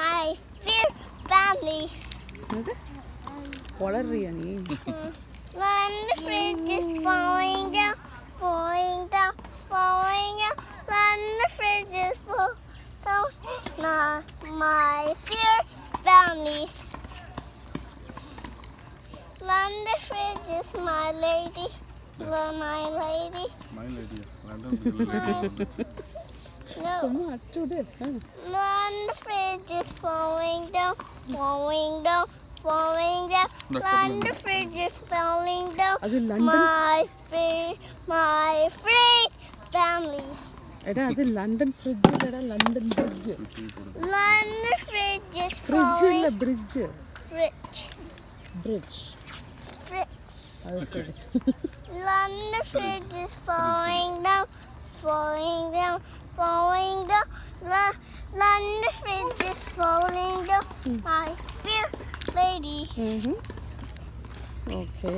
my fear families. വളറിയാ നീ When the fridge is falling down, falling down, falling down. When the fridge is falling down, my fear families. When the fridge is my lady, my lady. My lady. No. Suma അച്ചൂടെ When the fridge is falling down, falling down, falling down. When the fridge is falling down, അത് London my fridge families. എടാ അത് London fridge എടാ London bridge When the fridge is fridge ഇല്ല falling, bridge fridge, bridge fridge. അത് ശരി When the fridge is falling down, falling down, falling down. When the fridge is falling down, my dear lady. Okay